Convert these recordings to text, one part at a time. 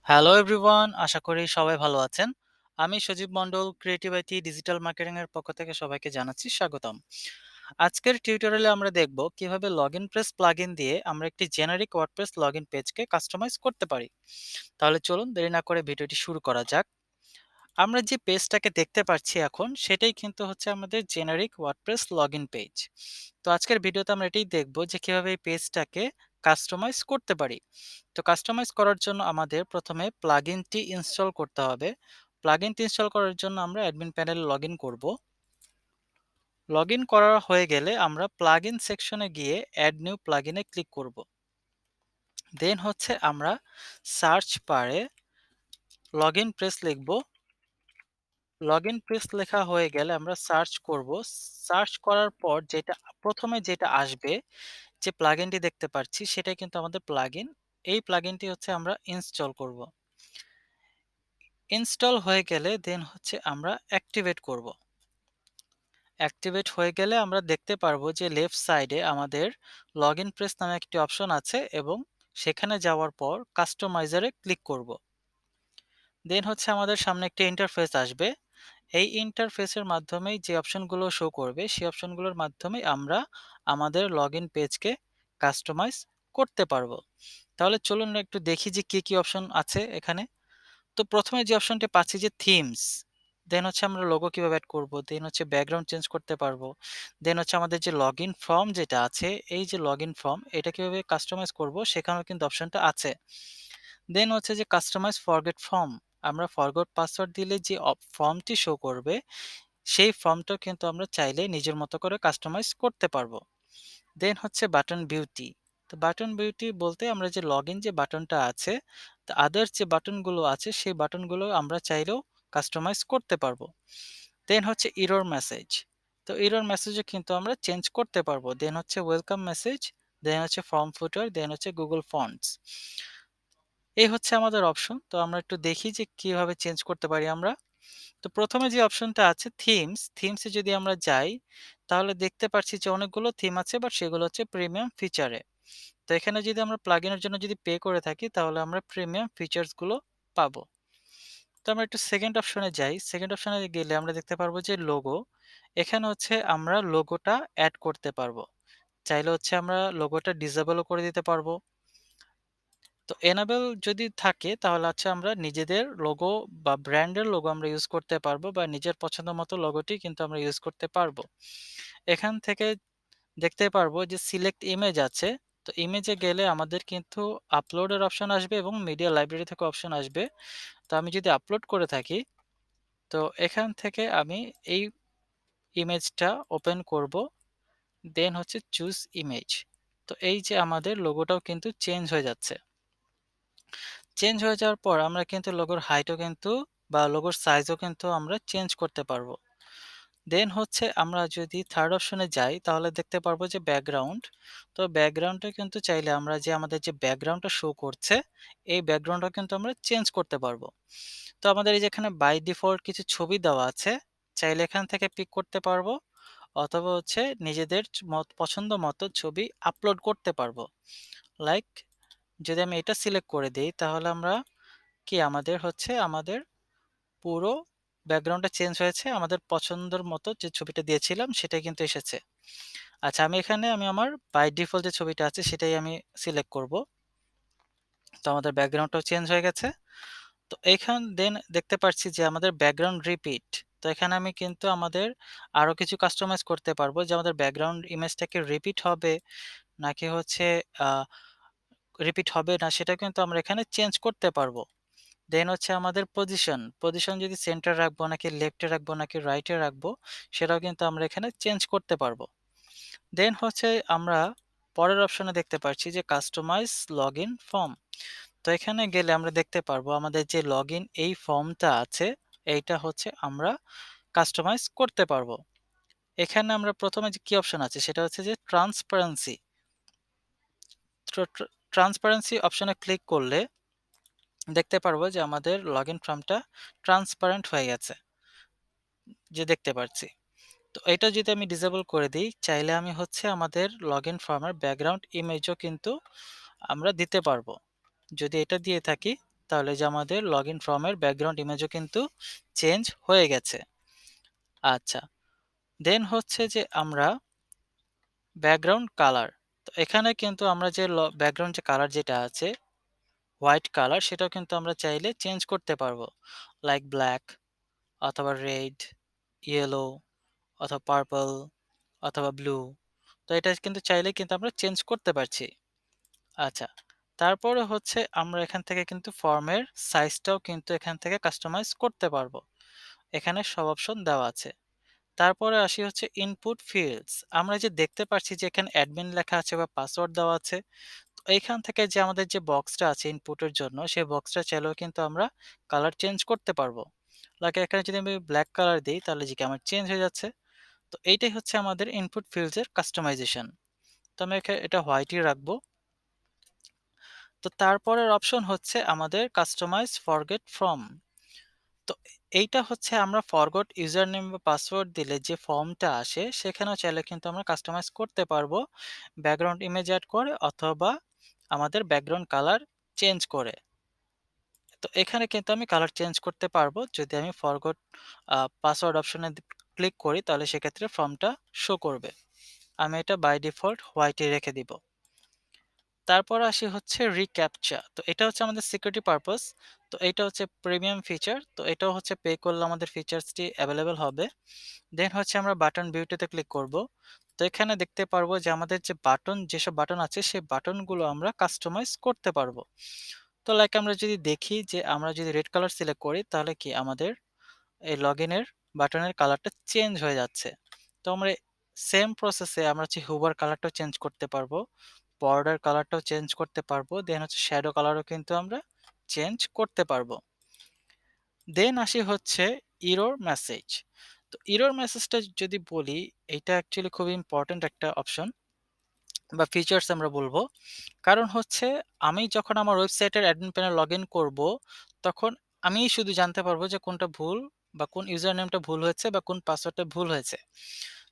Hello everyone, আশা করি সবাই ভালো আছেন। আমি সজীব মণ্ডল, ক্রিয়েটিভ আইটি ডিজিটাল মার্কেটিং এর পক্ষ থেকে সবাইকে জানাচ্ছি স্বাগতম। আজকের টিউটোরিয়ালে আমরা দেখব কিভাবে লগইন প্রেস প্লাগইন দিয়ে আমরা একটি জেনারিক ওয়ার্ডপ্রেস লগইন পেজকে কাস্টমাইজ করতে পারি। তাহলে চলুন দেরি না করে ভিডিওটি শুরু করা যাক। আমরা যে পেজটাকে দেখতে পাচ্ছি এখন সেটাই কিন্তু হচ্ছে আমাদের জেনারিক ওয়ার্ডপ্রেস লগইন পেজ। তো আজকের ভিডিওতে আমরা এটাই দেখব যে কিভাবে এই পেজটাকে কাস্টমাইজ করতে পারি। তো কাস্টমাইজ করার জন্য আমাদের প্রথমে প্লাগইনটি ইনস্টল করতে হবে। প্লাগইনটি ইনস্টল করার জন্য আমরা অ্যাডমিন প্যানেলে লগইন করব। লগইন করা হয়ে গেলে আমরা প্লাগইন সেকশনে গিয়ে অ্যাড নিউ প্লাগইনে ক্লিক করব। দেন হচ্ছে আমরা সার্চ বারে লগইন প্রেস লিখব। লগইন পেজ লেখা হয়ে গেলে আমরা সার্চ করব। সার্চ করার পর প্রথমে যেটা আসবে, যে প্লাগইনটি দেখতে পাচ্ছি সেটাই কিন্তু আমাদের প্লাগইন। এই প্লাগইনটি হচ্ছে আমরা ইনস্টল করব। ইনস্টল হয়ে গেলে দেন হচ্ছে আমরা অ্যাক্টিভেট করব। অ্যাক্টিভেট হয়ে গেলে আমরা দেখতে পারবো যে লেফট সাইডে আমাদের লগইন প্রেস নামে একটি অপশন আছে এবং সেখানে যাওয়ার পর কাস্টমাইজারে ক্লিক করব। দেন হচ্ছে আমাদের সামনে একটি ইন্টারফেস আসবে। এই ইন্টারফেসের মাধ্যমেই যে অপশনগুলো শো করবে সেই অপশনগুলোর মাধ্যমেই আমরা আমাদের লগইন পেজকে কাস্টমাইজ করতে পারবো। তাহলে চলুন একটু দেখি যে কি কি অপশন আছে এখানে। তো প্রথমে যে অপশনটি পাচ্ছি যে থিমস, দেন হচ্ছে আমরা লোগো কিভাবে অ্যাড করব, দেন হচ্ছে ব্যাকগ্রাউন্ড চেঞ্জ করতে পারবো, দেন হচ্ছে আমাদের যে লগইন ফর্ম যেটা আছে, এই যে লগইন ফর্ম এটা কিভাবে কাস্টমাইজ করব সেখানেও কিন্তু অপশনটা আছে। দেন হচ্ছে যে কাস্টমাইজ ফরগেট ফর্ম, আমরা ফরগট পাসওয়ার্ড দিলে যে ফর্মটি শো করবে সেই ফর্মটাও কিন্তু আমরা চাইলে নিজের মতো করে কাস্টমাইজ করতে পারবো। দেন হচ্ছে বাটন বিউটি। তো বাটন বিউটি বলতে আমরা যে লগইন যে বাটনটা আছে, তো আদার্স যে বাটনগুলো আছে সেই বাটনগুলো আমরা চাইলেও কাস্টমাইজ করতে পারবো। দেন হচ্ছে এরর মেসেজ। তো এরর মেসেজও কিন্তু আমরা চেঞ্জ করতে পারবো। দেন হচ্ছে ওয়েলকাম মেসেজ, দেন হচ্ছে ফর্ম ফুটার, দেন হচ্ছে গুগল ফন্টস। এই হচ্ছে আমাদের অপশন। তো আমরা একটু দেখি যে কিভাবে চেঞ্জ করতে পারি আমরা। তো প্রথমে যে অপশনটা আছে থিমস, থিমসে যদি আমরা যাই তাহলে দেখতে পাচ্ছি যে অনেকগুলো থিম আছে, বাট সেগুলো হচ্ছে প্রিমিয়াম ফিচারে। তো এখানে যদি আমরা প্লাগইনের জন্য যদি পে করে থাকি তাহলে আমরা প্রিমিয়াম ফিচার্স গুলো পাবো। তো আমরা একটু সেকেন্ড অপশনে যাই। সেকেন্ড অপশনে গেলে আমরা দেখতে পারবো যে লোগো। এখানে হচ্ছে আমরা লোগোটা অ্যাড করতে পারবো। চাইলে হচ্ছে আমরা লোগোটা ডিসেবলও করে দিতে পারবো। তো এনেবল যদি থাকে তাহলে হচ্ছে আমরা নিজেদের লোগো বা ব্র্যান্ডের লোগো আমরা ইউজ করতে পারবো, বা নিজের পছন্দ মতো লোগোটি কিন্তু আমরা ইউজ করতে পারবো। এখান থেকে দেখতে পারবো যে সিলেক্ট ইমেজ আছে। তো ইমেজে গেলে আমাদের কিন্তু আপলোডের অপশন আসবে এবং মিডিয়া লাইব্রেরি থেকে অপশন আসবে। তো আমি যদি আপলোড করে থাকি তো এখান থেকে আমি এই ইমেজটা ওপেন করব। দেন হচ্ছে চুজ ইমেজ। তো এই যে আমাদের লোগোটাও কিন্তু চেঞ্জ হয়ে যাচ্ছে। চেঞ্জ হয়ে যাওয়ার পর আমরা কিন্তু লোগোর হাইটও কিন্তু বা লোগোর সাইজও কিন্তু আমরা চেঞ্জ করতে পারবো। দেন হচ্ছে আমরা যদি থার্ড অপশনে যাই তাহলে দেখতে পারবো যে ব্যাকগ্রাউন্ড। তো ব্যাকগ্রাউন্ডে কিন্তু চাইলে আমরা যে আমাদের যে ব্যাকগ্রাউন্ডটা শো করছে এই ব্যাকগ্রাউন্ডটা কিন্তু আমরা চেঞ্জ করতে পারবো। তো আমাদের এই যে এখানে বাই ডিফল্ট কিছু ছবি দেওয়া আছে, চাইলে এখান থেকে পিক করতে পারবো অথবা হচ্ছে নিজেদের পছন্দ মতো ছবি আপলোড করতে পারবো। লাইক যদি আমি এটা সিলেক্ট করে দিই তাহলে আমরা কি আমাদের হচ্ছে আমাদের পুরো ব্যাকগ্রাউন্ডটা চেঞ্জ হয়েছে, আমাদের পছন্দের মতো যে ছবিটা দিয়েছিলাম সেটাই কিন্তু এসেছে। আচ্ছা, আমি আমার বাই ডিফল্ট যে ছবিটা আছে সেটাই আমি সিলেক্ট করব। তো আমাদের ব্যাকগ্রাউন্ডটাও চেঞ্জ হয়ে গেছে। তো দেন দেখতে পাচ্ছি যে আমাদের ব্যাকগ্রাউন্ড রিপিট। তো এখানে আমি কিন্তু আমাদের আরো কিছু কাস্টমাইজ করতে পারবো, যে আমাদের ব্যাকগ্রাউন্ড ইমেজটাকে রিপিট হবে নাকি হচ্ছে রিপিট হবে না সেটা কিন্তু আমরা এখানে চেঞ্জ করতে পারবো। দেন হচ্ছে আমাদের পজিশন যদি সেন্টার রাখবো নাকি লেফটে রাখবো নাকি রাইটে রাখবো সেটাও কিন্তু আমরা এখানে চেঞ্জ করতে পারবো। দেন হচ্ছে আমরা পরের অপশনে দেখতে পাচ্ছি যে কাস্টমাইজ লগইন ফর্ম। তো এখানে গেলে আমরা দেখতে পারবো আমাদের যে লগইন এই ফর্মটা আছে এইটা হচ্ছে আমরা কাস্টমাইজ করতে পারবো। এখানে আমরা প্রথমে যে কি অপশন আছে সেটা হচ্ছে যে ট্রান্সপারেন্সি। ট্রান্সপারেন্সি অপশনে ক্লিক করলে দেখতে পারবো যে আমাদের লগইন ফর্মটা ট্রান্সপারেন্ট হয়ে গেছে, যে দেখতে পাচ্ছি। তো এটা যদি আমি ডিসেবল করে দিই চাইলে আমি হচ্ছে আমাদের লগইন ফর্মের ব্যাকগ্রাউন্ড ইমেজও কিন্তু আমরা দিতে পারবো। যদি এটা দিয়ে থাকি তাহলে যে আমাদের লগইন ফর্মের ব্যাকগ্রাউন্ড ইমেজও কিন্তু চেঞ্জ হয়ে গেছে। আচ্ছা, দেন হচ্ছে যে আমরা ব্যাকগ্রাউন্ড কালার, তো এখানে কিন্তু আমরা যে ব্যাকগ্রাউন্ড যে কালার যেটা আছে হোয়াইট কালার, সেটাও কিন্তু আমরা চাইলে চেঞ্জ করতে পারবো, লাইক ব্ল্যাক অথবা রেড, ইয়েলো অথবা পার্পল অথবা ব্লু। তো এটা কিন্তু চাইলে কিন্তু আমরা চেঞ্জ করতে পারছি। আচ্ছা, তারপরে হচ্ছে আমরা এখান থেকে কিন্তু ফর্মের সাইজটাও কিন্তু এখান থেকে কাস্টমাইজ করতে পারবো। এখানে সব অপশন দেওয়া আছে। তারপরে আসি হচ্ছে ইনপুট ফিল্ডস। আমরা যে দেখতে পাচ্ছি যে এখানে অ্যাডমিন লেখা আছে বা পাসওয়ার্ড দেওয়া আছে। তো এইখান থেকে যে আমাদের যে বক্সটা আছে ইনপুটের জন্য, সেই বক্সটা চাইলেও কিন্তু আমরা কালার চেঞ্জ করতে পারবো। লাইক এখানে যদি আমি ব্ল্যাক কালার দিই তাহলে যে কি আমার চেঞ্জ হয়ে যাচ্ছে। তো এইটাই হচ্ছে আমাদের ইনপুট ফিল্ডস এর কাস্টমাইজেশন। তো আমি এটা হোয়াইটই রাখবো। তো তারপরের অপশন হচ্ছে আমাদের কাস্টমাইজ ফরগেট ফ্রম। তো এইটা হচ্ছে আমরা ফরগট ইউজার নেম বা পাসওয়ার্ড দিলে যে ফর্মটা আসে সেখানেও চাইলে কিন্তু আমরা কাস্টমাইজ করতে পারবো, ব্যাকগ্রাউন্ড ইমেজ অ্যাড করে অথবা আমাদের ব্যাকগ্রাউন্ড কালার চেঞ্জ করে। তো এখানে কিন্তু আমি কালার চেঞ্জ করতে পারবো, যদি আমি ফরগট পাসওয়ার্ড অপশনে ক্লিক করি তাহলে সেক্ষেত্রে ফর্মটা শো করবে। আমি এটা বাই ডিফল্ট হোয়াইটে রেখে দিব। তারপর আসি হচ্ছে রিক্যাপচা। তো এটা হচ্ছে আমাদের সিকিউরিটি পারপাস। তো এটা হচ্ছে প্রিমিয়াম ফিচার। তো এটাও হচ্ছে পে করলে আমাদের ফিচার্সটি অ্যাভেলেবেল হবে। দেন হচ্ছে আমরা বাটন বিউটিতে ক্লিক করব। তো এখানে দেখতে পারবো যে আমাদের যে যেসব বাটন আছে সেই বাটনগুলো আমরা কাস্টমাইজ করতে পারবো। তো লাইক আমরা যদি দেখি যে আমরা যদি রেড কালার সিলেক্ট করি তাহলে কি আমাদের এই লগইনের বাটনের কালারটা চেঞ্জ হয়ে যাচ্ছে। তো আমরা সেম প্রসেসে আমরা হচ্ছে হুভার কালারটাও চেঞ্জ করতে পারবো, বর্ডার কালারটাও চেঞ্জ করতে পারবো, দেন হচ্ছে শ্যাডো কালারও কিন্তু আমরা চেঞ্জ করতে পারবো। দেন আসি হচ্ছে ইরর মেসেজ। তো ইরর মেসেজটা যদি বলি, এটা অ্যাকচুয়ালি খুব ইম্পর্ট্যান্ট একটা অপশন বা ফিচার্স আমরা বলবো। কারণ হচ্ছে আমি যখন আমার ওয়েবসাইটের অ্যাডমিন প্যানেল লগ ইন করবো, তখন আমিই শুধু জানতে পারবো যে কোনটা ভুল বা কোন ইউজার নেমটা ভুল হয়েছে বা কোন পাসওয়ার্ডটা ভুল হয়েছে।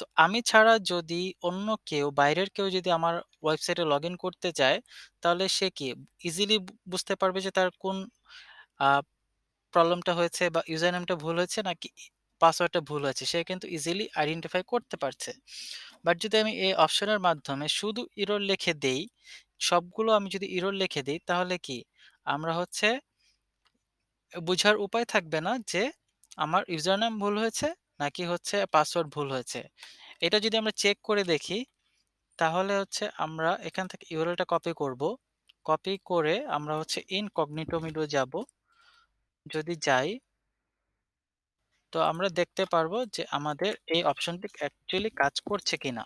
তো আমি ছাড়া যদি অন্য কেউ, বাইরের কেউ যদি আমার ওয়েবসাইটে লগ ইন করতে চায়, তাহলে সে কি ইজিলি বুঝতে পারবে যে তার কোন আ প্রবলেমটা হয়েছে বা ইউজার নেমটা ভুল হয়েছে নাকি পাসওয়ার্ডটা ভুল হয়েছে। সে কিন্তু ইজিলি আইডেন্টিফাই করতে পারছে। বাট যদি আমি এই অপশনের মাধ্যমে শুধু এরর লিখে দেই, সবগুলো আমি যদি এরর লিখে দেই তাহলে কি আমরা হচ্ছে বুঝার উপায় থাকবে না যে আমার ইউজার নেম ভুল হয়েছে নাকি হচ্ছে পাসওয়ার্ড ভুল হয়েছে। এটা যদি আমরা চেক করে দেখি তাহলে হচ্ছে আমরা এখান থেকে ইউআরএলটা কপি করব। কপি করে আমরা হচ্ছে ইনকগনিটো মোডে যাব। যদি যাই তো আমরা দেখতে পারবো যে আমাদের এই অপশনটি অ্যাকচুয়ালি কাজ করছে কিনা।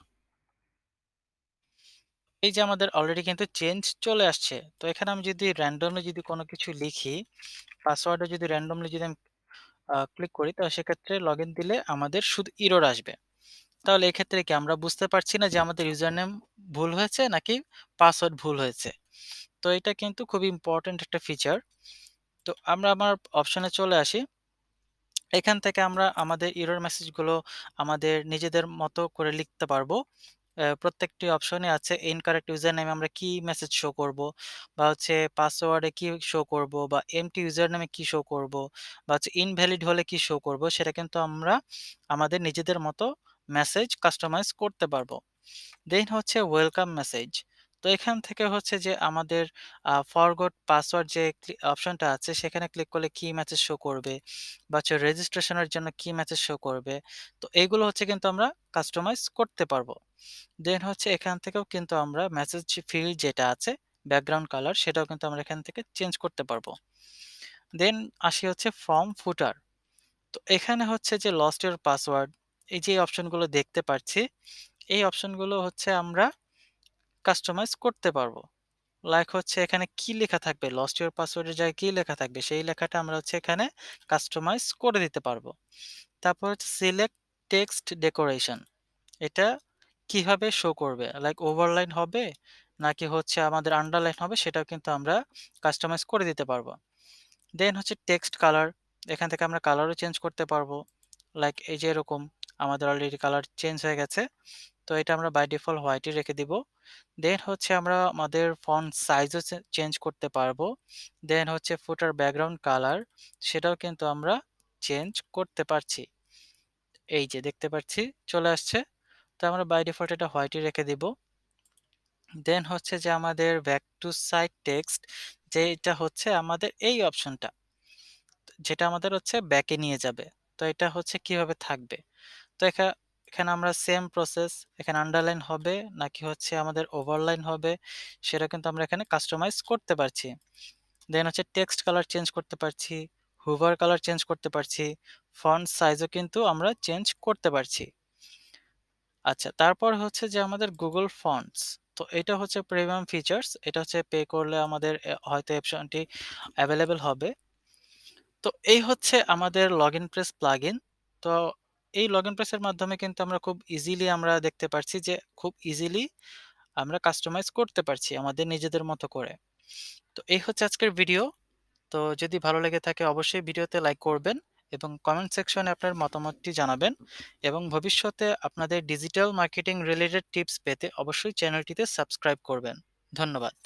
এই যে আমাদের অলরেডি কিন্তু চেঞ্জ চলে আসছে। তো এখানে আমি যদি র্যান্ডমলি যদি কোনো কিছু লিখি, পাসওয়ার্ডে যদি র্যান্ডমলি যদি আমি ক্লিক করি তাহলে সেক্ষেত্রে লগইন দিলে আমাদের শুধু এরর আসবে। তাহলে এক্ষেত্রে কি আমরা বুঝতে পারছি না যে আমাদের ইউজার নেম ভুল হয়েছে নাকি পাসওয়ার্ড ভুল হয়েছে। তো এটা কিন্তু খুবই ইম্পর্টেন্ট একটা ফিচার। তো আমরা আমার অপশনে চলে আসি। এখান থেকে আমরা আমাদের এরর মেসেজগুলো আমাদের নিজেদের মতো করে লিখতে পারবো। প্রত্যেকটি অপশনে আছে ইনকারেক্ট ইউজার নেমে আমরা কি মেসেজ শো করব, বা হচ্ছে পাসওয়ার্ডে কি শো করব, বা এমটি ইউজার নেমে কি শো করব, বা হচ্ছে ইনভ্যালিড হলে কি শো করব, সেটা কিন্তু আমরা আমাদের নিজেদের মতো মেসেজ কাস্টমাইজ করতে পারবো। দেন হচ্ছে ওয়েলকাম মেসেজ। তো এখান থেকে হচ্ছে যে আমাদের ফরগট পাসওয়ার্ড যে অপশনটা আছে সেখানে ক্লিক করলে কি মেসেজ শো করবে, বা হচ্ছে রেজিস্ট্রেশনের জন্য কি মেসেজ শো করবে। তো এইগুলো হচ্ছে কিন্তু আমরা কাস্টমাইজ করতে পারবো। দেন হচ্ছে এখান থেকেও কিন্তু আমরা মেসেজ ফিল্ড যেটা আছে ব্যাকগ্রাউন্ড কালার, সেটাও কিন্তু আমরা এখান থেকে চেঞ্জ করতে পারবো। দেন আসি হচ্ছে ফর্ম ফুটার। তো এখানে হচ্ছে যে লস্ট ইওর পাসওয়ার্ড, এই যে অপশনগুলো দেখতে পাচ্ছি, এই অপশনগুলো হচ্ছে আমরা কাস্টমাইজ করতে পারবো। লাইক হচ্ছে এখানে কি লেখা থাকবে, লস্ট ইওর পাসওয়ার্ডের জায়গায় কি লেখা থাকবে সেই লেখাটা আমরা হচ্ছে এখানে কাস্টমাইজ করে দিতে পারবো। তারপর হচ্ছে সিলেক্ট টেক্সট ডেকোরেশন, এটা কিভাবে শো করবে, লাইক ওভারলাইন হবে নাকি হচ্ছে আমাদের আন্ডারলাইন হবে, সেটাও কিন্তু আমরা কাস্টমাইজ করে দিতে পারবো। দেন হচ্ছে টেক্সট কালার, এখান থেকে আমরা কালারও চেঞ্জ করতে পারবো। লাইক এই যে এরকম আমাদের অলরেডি কালার চেঞ্জ হয়ে গেছে। তো তো এটা আমরা বাই ডিফল্ট হোয়াইটই রেখে দিব। দেন হচ্ছে আমরা আমাদের ফন্ট সাইজও চেঞ্জ করতে পারবো। দেন হচ্ছে ফুটার ব্যাকগ্রাউন্ড কালার সেটাও কিন্তু আমরা চেঞ্জ করতে পারছি। এই যে দেখতে পাচ্ছি চলে আসছে। তো আমরা বাই ডিফল্ট এটা হোয়াইটই রেখে দিব। দেন হচ্ছে যে আমাদের ব্যাক টু সাইট টেক্সট যেটা হচ্ছে আমাদের এই অপশনটা, যেটা আমাদের হচ্ছে ব্যাকে নিয়ে যাবে। তো এটা হচ্ছে কিভাবে থাকবে? তো এখানে আমরা সেম প্রসেস, এখানে আন্ডারলাইন হবে নাকি হচ্ছে আমাদের ওভারলাইন হবে সেটা কিন্তু আমরা এখানে কাস্টমাইজ করতে পারছি। দেন হচ্ছে টেক্সট কালার চেঞ্জ করতে পারছি, হুভার কালার চেঞ্জ করতে পারছি, ফন্ট সাইজও কিন্তু আমরা চেঞ্জ করতে পারছি। আচ্ছা, তারপর হচ্ছে যে আমাদের গুগল ফন্টস। তো এটা হচ্ছে প্রিমিয়াম ফিচার্স। এটা হচ্ছে পে করলে আমাদের হয়তো অপশনটি অ্যাভেলেবল হবে। তো এই হচ্ছে আমাদের লগইন প্রেস প্লাগইন। তো এই লগইন প্রেসের মাধ্যমে কিন্তু আমরা খুব ইজিলি আমরা দেখতে পারছি যে খুব ইজিলি আমরা কাস্টমাইজ করতে পারছি আমাদের নিজেদের মতো করে। তো এই হচ্ছে আজকের ভিডিও। তো যদি ভালো লেগে থাকে অবশ্যই ভিডিওতে লাইক করবেন এবং কমেন্ট সেকশনে আপনার মতামতটি জানাবেন এবং ভবিষ্যতে আপনাদের ডিজিটাল মার্কেটিং রিলেটেড টিপস পেতে অবশ্যই চ্যানেলটিতে সাবস্ক্রাইব করবেন। ধন্যবাদ।